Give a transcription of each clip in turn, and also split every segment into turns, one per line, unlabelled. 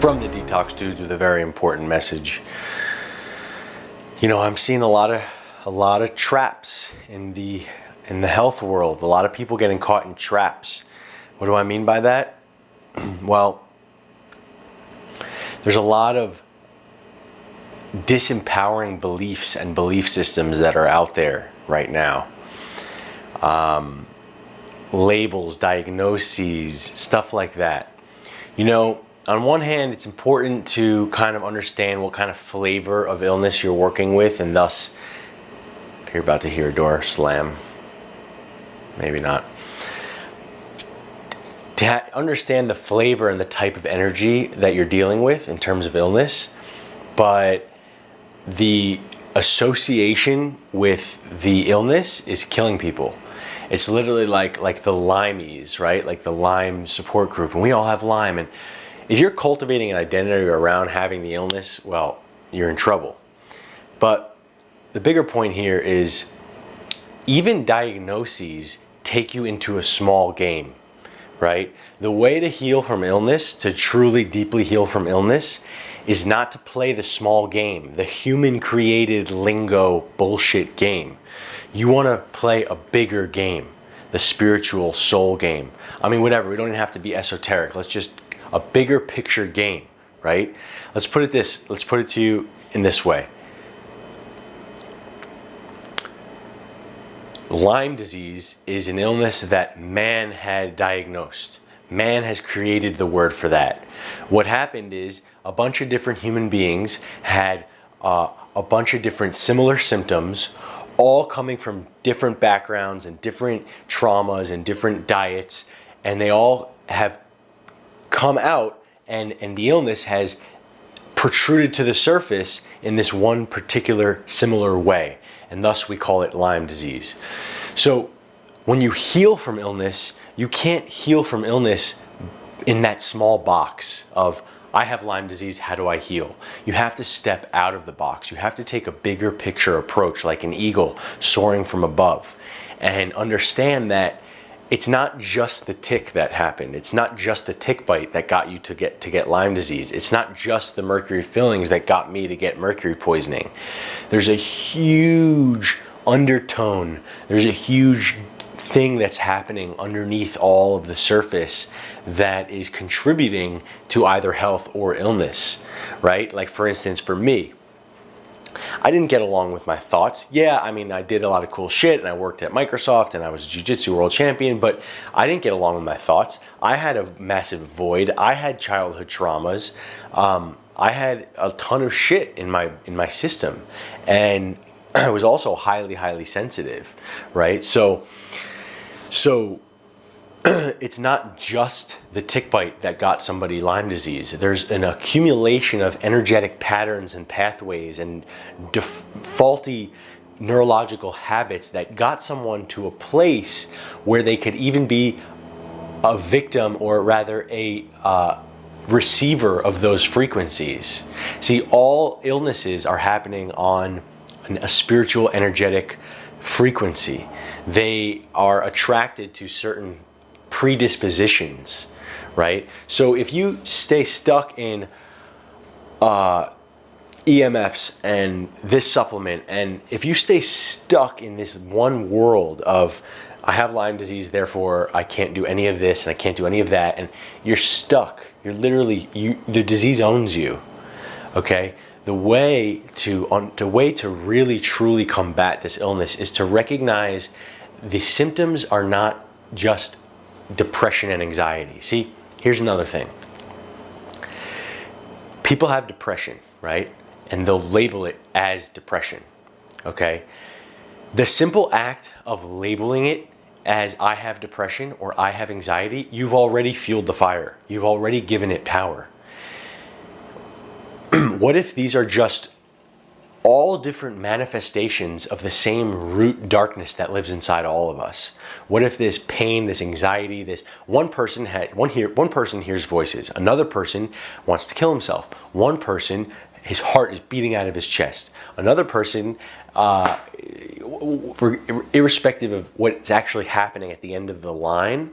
from the Detox dudes with a very important message. You know, I'm seeing a lot of traps in the health world. A lot of people getting caught in traps. What do I mean by that? Well, there's a lot of disempowering beliefs and belief systems that are out there right now. Labels, diagnoses, stuff like that. You know, on one hand, it's important to kind of understand what kind of flavor of illness you're working with, and thus, you're about to hear a door slam. Maybe not. To understand the flavor and the type of energy that you're dealing with in terms of illness, but the association with the illness is killing people. It's literally like the Lymies, right? Like the Lyme support group, and we all have Lyme. And if you're cultivating an identity around having the illness, well, you're in trouble. But the bigger point here is even diagnoses take you into a small game, right? The way to heal from illness, to truly deeply heal from illness, is not to play the small game, the human created lingo bullshit game. You want to play a bigger game, the spiritual soul game. I mean, whatever, we don't even have to be esoteric. Let's just a bigger picture game, right? Let's put it to you in this way. Lyme disease is an illness that man had diagnosed. Man has created the word for that. What happened is a bunch of different human beings had a bunch of different similar symptoms, all coming from different backgrounds and different traumas and different diets, and they all have come out, and the illness has protruded to the surface in this one particular similar way, and thus we call it Lyme disease. So when you heal from illness, you can't heal from illness in that small box of, I have Lyme disease, how do I heal? You have to step out of the box. You have to take a bigger picture approach, like an eagle soaring from above, and understand that it's not just the tick that happened. It's not just the tick bite that got you to get Lyme disease. It's not just the mercury fillings that got me to get mercury poisoning. There's a huge undertone. There's a huge thing that's happening underneath all of the surface that is contributing to either health or illness, right? Like, for instance, for me, I didn't get along with my thoughts. Yeah, I mean, I did a lot of cool shit, and I worked at Microsoft, and I was a jiu-jitsu world champion, but I didn't get along with my thoughts. I had a massive void. I had childhood traumas. I had a ton of shit in my system, and I was also highly sensitive, right? So it's not just the tick bite that got somebody Lyme disease. There's an accumulation of energetic patterns and pathways and faulty neurological habits that got someone to a place where they could even be a victim, or rather a receiver of those frequencies. See, all illnesses are happening on a spiritual, energetic frequency. They are attracted to certain predispositions, right? So if you stay stuck in EMFs and this supplement, and if you stay stuck in this one world of, I have Lyme disease, therefore I can't do any of this and I can't do any of that, and you're stuck. You're literally, the disease owns you, okay? The way to really truly combat this illness is to recognize the symptoms are not just depression and anxiety. See, here's another thing. People have depression, right? And they'll label it as depression, okay? The simple act of labeling it as I have depression or I have anxiety, you've already fueled the fire. You've already given it power. What if these are just all different manifestations of the same root darkness that lives inside all of us? What if this pain, this anxiety, this one person hears voices, another person wants to kill himself, one person, his heart is beating out of his chest, another person, irrespective of what's actually happening at the end of the line,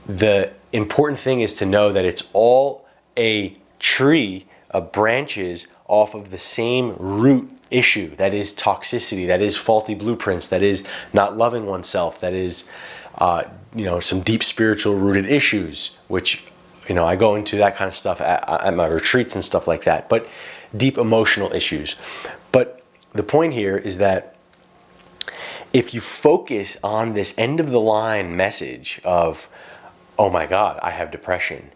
the important thing is to know that it's all a tree of branches off of the same root issue, that is toxicity, that is faulty blueprints, that is not loving oneself, that is some deep spiritual rooted issues, which I go into that kind of stuff at my retreats and stuff like that, but deep emotional issues. But the point here is that if you focus on this end of the line message of, oh my God, I have depression,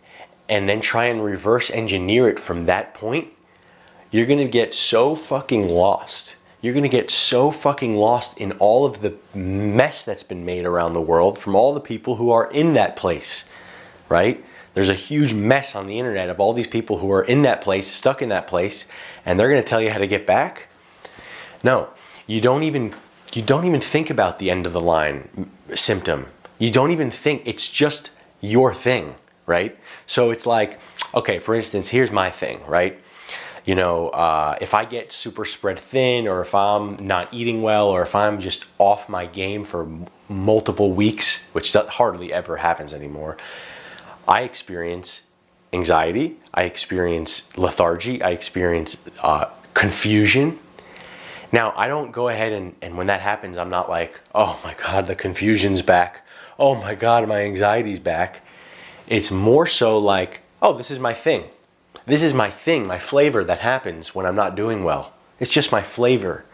and then try and reverse engineer it from that point, you're going to get so fucking lost. You're going to get so fucking lost in all of the mess that's been made around the world from all the people who are in that place, right? There's a huge mess on the internet of all these people who are in that place, stuck in that place, and they're going to tell you how to get back. No, you don't even think about the end of the line symptom. You don't even think, it's just your thing, right? So it's like, okay, for instance, here's my thing, right? If I get super spread thin, or if I'm not eating well, or if I'm just off my game for multiple weeks, which hardly ever happens anymore, I experience anxiety, I experience lethargy, I experience confusion. Now, I don't go ahead and when that happens, I'm not like, oh my God, the confusion's back. Oh my God, my anxiety's back. It's more so like, oh, this is my thing. This is my thing, my flavor that happens when I'm not doing well. It's just my flavor,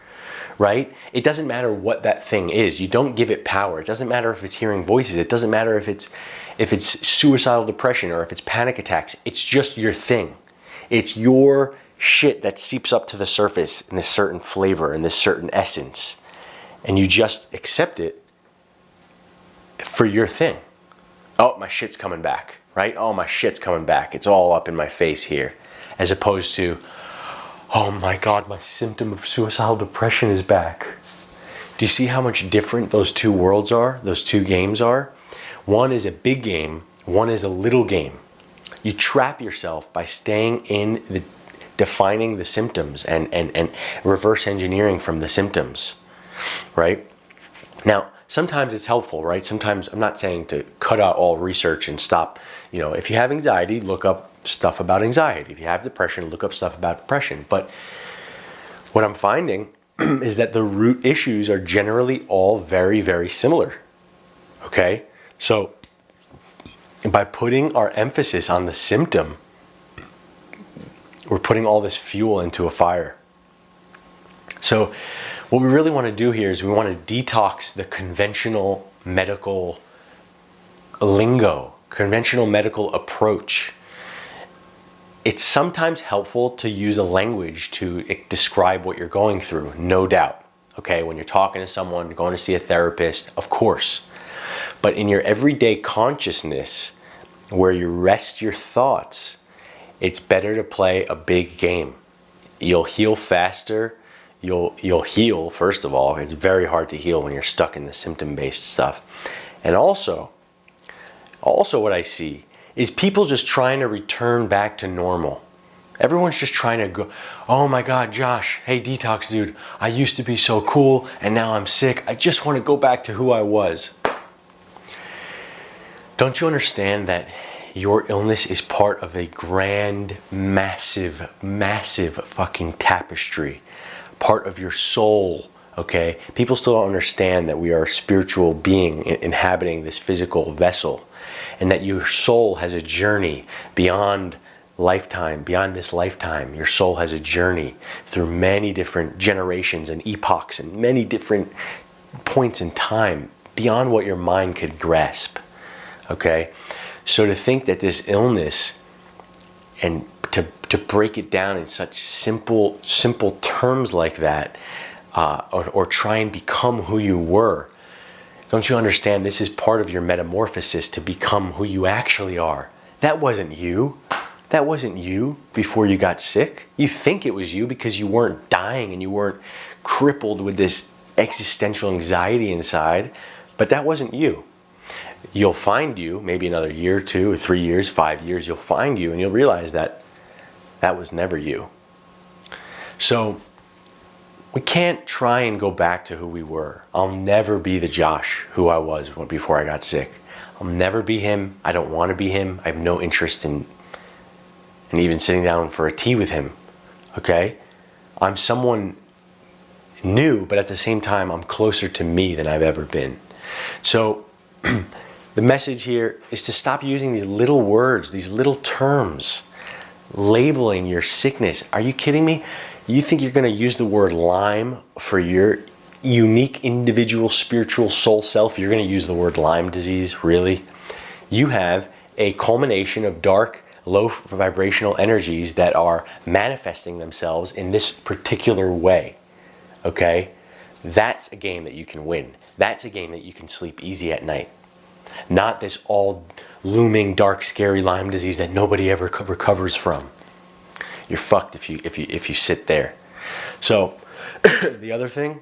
right? It doesn't matter what that thing is. You don't give it power. It doesn't matter if it's hearing voices. It doesn't matter if it's suicidal depression or if it's panic attacks. It's just your thing. It's your shit that seeps up to the surface in this certain flavor, in this certain essence. And you just accept it for your thing. Oh, my shit's coming back, right? Oh, my shit's coming back. It's all up in my face here. As opposed to, oh my God, my symptom of suicidal depression is back. Do you see how much different those two worlds are? Those two games are? One is a big game, one is a little game. You trap yourself by staying in the defining the symptoms and reverse engineering from the symptoms, right? Now, sometimes it's helpful, right? Sometimes, I'm not saying to cut out all research and stop. If you have anxiety, look up stuff about anxiety. If you have depression, look up stuff about depression. But what I'm finding is that the root issues are generally all very, very similar, okay? So by putting our emphasis on the symptom, we're putting all this fuel into a fire. So what we really want to do here is we want to detox the conventional medical lingo, conventional medical approach. It's sometimes helpful to use a language to describe what you're going through, no doubt. Okay, when you're talking to someone, going to see a therapist, of course. But in your everyday consciousness, where you rest your thoughts, it's better to play a big game. You'll heal faster. You'll heal, first of all. It's very hard to heal when you're stuck in the symptom-based stuff. And also what I see is people just trying to return back to normal. Everyone's just trying to go, oh my God, Josh, hey Detox dude, I used to be so cool and now I'm sick. I just want to go back to who I was. Don't you understand that your illness is part of a grand, massive, massive fucking tapestry? Part of your soul, okay? People still don't understand that we are a spiritual being inhabiting this physical vessel, and that your soul has a journey beyond lifetime, beyond this lifetime. Your soul has a journey through many different generations and epochs and many different points in time beyond what your mind could grasp, okay? So to think that this illness, and to break it down in such simple terms like that, or try and become who you were, don't you understand this is part of your metamorphosis to become who you actually are? That wasn't you. That wasn't you before you got sick. You think it was you because you weren't dying and you weren't crippled with this existential anxiety inside, but that wasn't you. You'll find you, maybe another year, 2 or 3 years, 5 years, you'll find you and you'll realize that that was never you. So we can't try and go back to who we were. I'll never be the Josh who I was before I got sick. I'll never be him. I don't want to be him. I have no interest in and even sitting down for a tea with him, okay? I'm someone new, but at the same time, I'm closer to me than I've ever been. So the message here is to stop using these little words, these little terms, labeling your sickness. Are you kidding me? You think you're going to use the word Lyme for your unique individual spiritual soul self? You're going to use the word Lyme disease? Really? You have a culmination of dark, low vibrational energies that are manifesting themselves in this particular way. Okay? That's a game that you can win. That's a game that you can sleep easy at night. Not this all looming, dark, scary Lyme disease that nobody ever recovers from. You're fucked if you sit there. So the other thing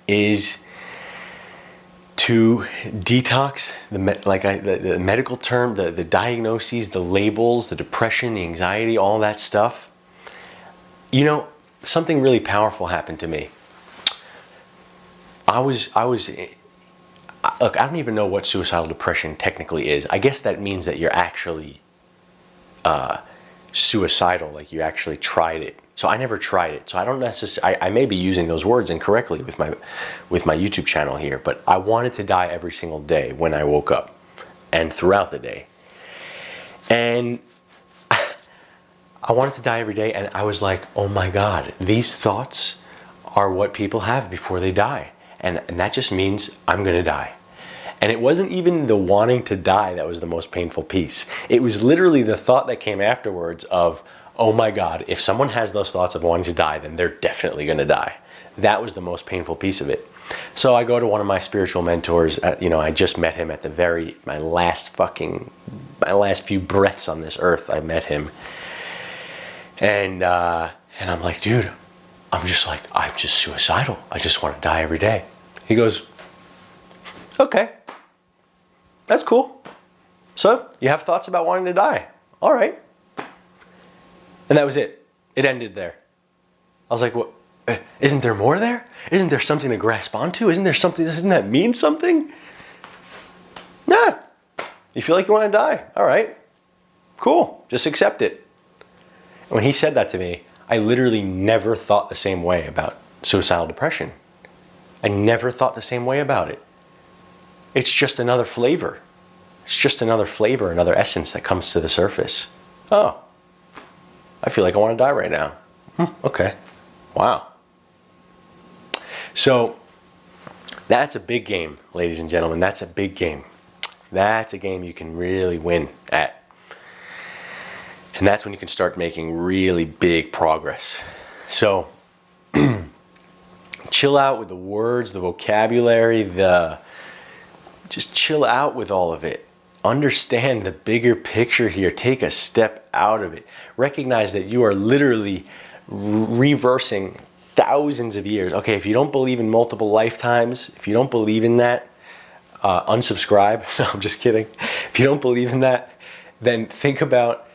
is to detox the medical term, the diagnoses, the labels, the depression, the anxiety, all that stuff. You know, something really powerful happened to me. Look, I don't even know what suicidal depression technically is. I guess that means that you're actually suicidal, like you actually tried it. So I never tried it. So I don't necessarily, I may be using those words incorrectly with my YouTube channel here, but I wanted to die every single day when I woke up and throughout the day. And I wanted to die every day, and I was like, oh my God, these thoughts are what people have before they die. And that just means I'm gonna die. And it wasn't even the wanting to die that was the most painful piece. It was literally the thought that came afterwards of, oh my God, if someone has those thoughts of wanting to die, then they're definitely gonna die. That was the most painful piece of it. So I go to one of my spiritual mentors, I just met him at my last few breaths on this earth, I met him. And I'm like, dude, I'm just suicidal. I just want to die every day. He goes, okay, that's cool. So you have thoughts about wanting to die. All right. And that was it. It ended there. I was like, what? Isn't there more there? Isn't there something to grasp onto? Doesn't that mean something? Nah. You feel like you want to die. All right. Cool. Just accept it. And when he said that to me, I literally never thought the same way about suicidal depression. I never thought the same way about it. It's just another flavor. It's just another flavor, another essence that comes to the surface. Oh, I feel like I want to die right now. Okay. Wow. So that's a big game, ladies and gentlemen. That's a big game. That's a game you can really win at. And that's when you can start making really big progress. So chill out with the words, the vocabulary, just chill out with all of it. Understand the bigger picture here. Take a step out of it. Recognize that you are literally reversing thousands of years. Okay, if you don't believe in multiple lifetimes, if you don't believe in that, unsubscribe. No, I'm just kidding. If you don't believe in that, then think about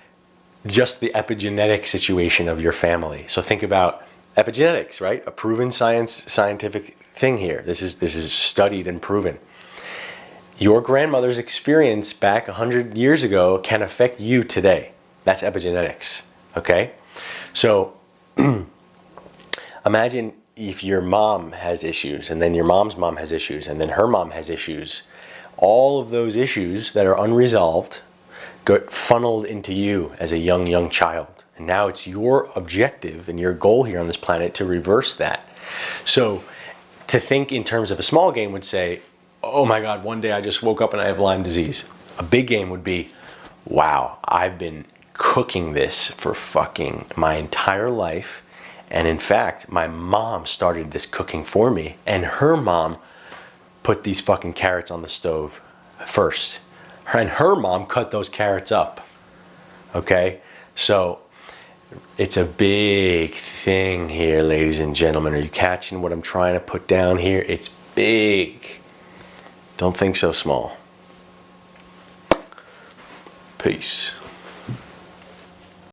just the epigenetic situation of your family. So think about epigenetics, right? A proven scientific thing here. This is studied and proven. Your grandmother's experience back 100 years ago can affect you today. That's epigenetics, okay? So imagine if your mom has issues, and then your mom's mom has issues, and then her mom has issues. All of those issues that are unresolved got funneled into you as a young child. And now it's your objective and your goal here on this planet to reverse that. So to think in terms of a small game would say, oh my God, one day I just woke up and I have Lyme disease. A big game would be, wow, I've been cooking this for fucking my entire life. And in fact, my mom started this cooking for me, and her mom put these fucking carrots on the stove first. And her mom cut those carrots up. Okay? So it's a big thing here, ladies and gentlemen. Are you catching what I'm trying to put down here? It's big. Don't think so small. Peace.